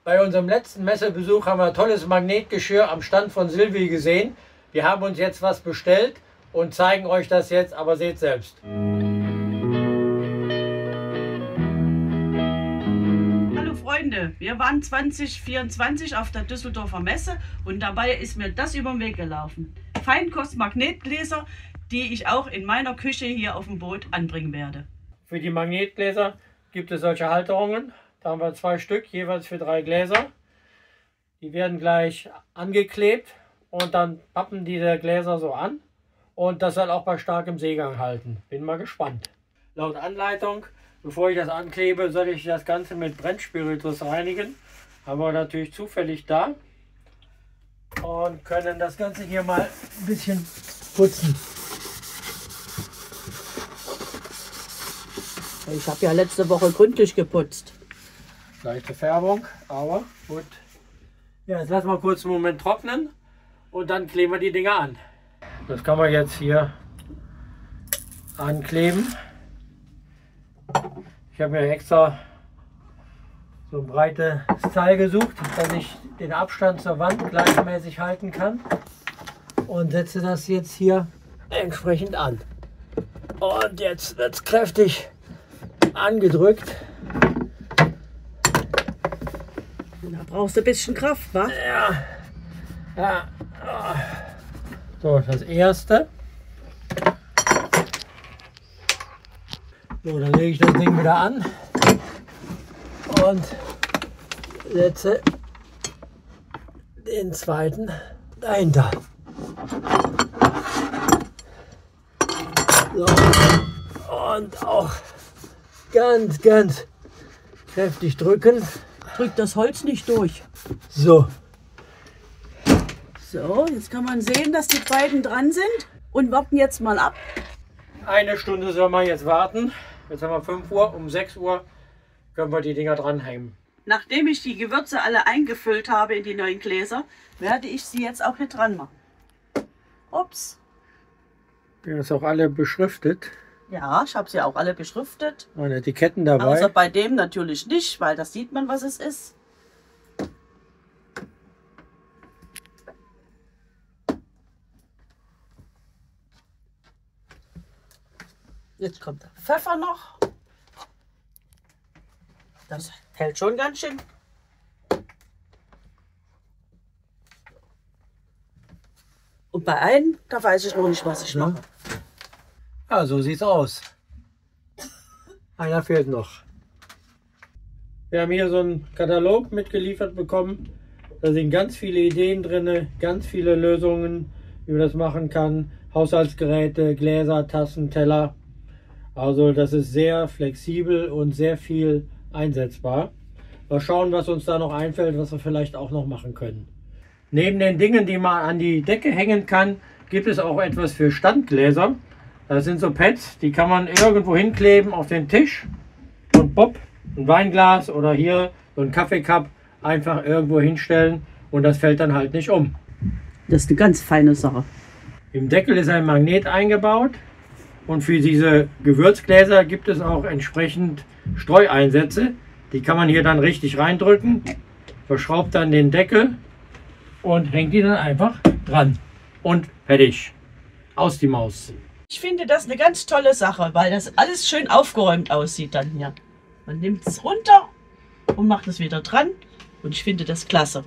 Bei unserem letzten Messebesuch haben wir tolles Magnetgeschirr am Stand von Silvi gesehen. Wir haben uns jetzt was bestellt und zeigen euch das jetzt, aber seht selbst. Hallo Freunde, wir waren 2024 auf der Düsseldorfer Messe und dabei ist mir das über den Weg gelaufen. Feinkost-Magnetgläser, die ich auch in meiner Küche hier auf dem Boot anbringen werde. Für die Magnetgläser gibt es solche Halterungen. Da haben wir 2 Stück, jeweils für 3 Gläser. Die werden gleich angeklebt und dann pappen diese Gläser so an. Und das soll auch bei starkem Seegang halten. Bin mal gespannt. Laut Anleitung, bevor ich das anklebe, soll ich das Ganze mit Brennspiritus reinigen. Haben wir natürlich zufällig da. Und können das Ganze hier mal ein bisschen putzen. Ich habe ja letzte Woche gründlich geputzt. Leichte Färbung, aber gut. Ja, jetzt lassen wir kurz einen Moment trocknen und dann kleben wir die Dinger an. Das kann man jetzt hier ankleben. Ich habe mir extra so ein breites Teil gesucht, dass ich den Abstand zur Wand gleichmäßig halten kann. Und setze das jetzt hier entsprechend an. Und jetzt wird es kräftig angedrückt. Da brauchst du ein bisschen Kraft, wa? Ja. Ja. So, das erste. So, dann lege ich das Ding wieder an und setze den zweiten dahinter. So. Und auch ganz kräftig drücken. Drück das Holz nicht durch. So. So, jetzt kann man sehen, dass die beiden dran sind und warten jetzt mal ab. 1 Stunde soll man jetzt warten. Jetzt haben wir 5 Uhr. Um 6 Uhr können wir die Dinger dranhängen. Nachdem ich die Gewürze alle eingefüllt habe in die neuen Gläser, werde ich sie jetzt auch hier dran machen. Ups. Die ist auch alle beschriftet. Ja, ich habe sie auch alle beschriftet. Und Etiketten dabei. Außer bei dem natürlich nicht, weil das sieht man, was es ist. Jetzt kommt der Pfeffer noch. Das hält schon ganz schön. Und bei einem, da weiß ich noch nicht, was ich mache. Ja, so sieht's aus. Einer fehlt noch. Wir haben hier so einen Katalog mitgeliefert bekommen. Da sind ganz viele Ideen drin, ganz viele Lösungen, wie man das machen kann. Haushaltsgeräte, Gläser, Tassen, Teller. Also das ist sehr flexibel und sehr viel einsetzbar. Mal schauen, was uns da noch einfällt, was wir vielleicht auch noch machen können. Neben den Dingen, die man an die Decke hängen kann, gibt es auch etwas für Standgläser. Das sind so Pads, die kann man irgendwo hinkleben auf den Tisch. Und Bob, ein Weinglas oder hier so ein Kaffeecup einfach irgendwo hinstellen und das fällt dann halt nicht um. Das ist eine ganz feine Sache. Im Deckel ist ein Magnet eingebaut. Und für diese Gewürzgläser gibt es auch entsprechend Streueinsätze. Die kann man hier dann richtig reindrücken, verschraubt dann den Deckel und hängt die dann einfach dran. Und fertig. Aus die Maus. Ich finde das eine ganz tolle Sache, weil das alles schön aufgeräumt aussieht dann hier. Man nimmt es runter und macht es wieder dran und ich finde das klasse.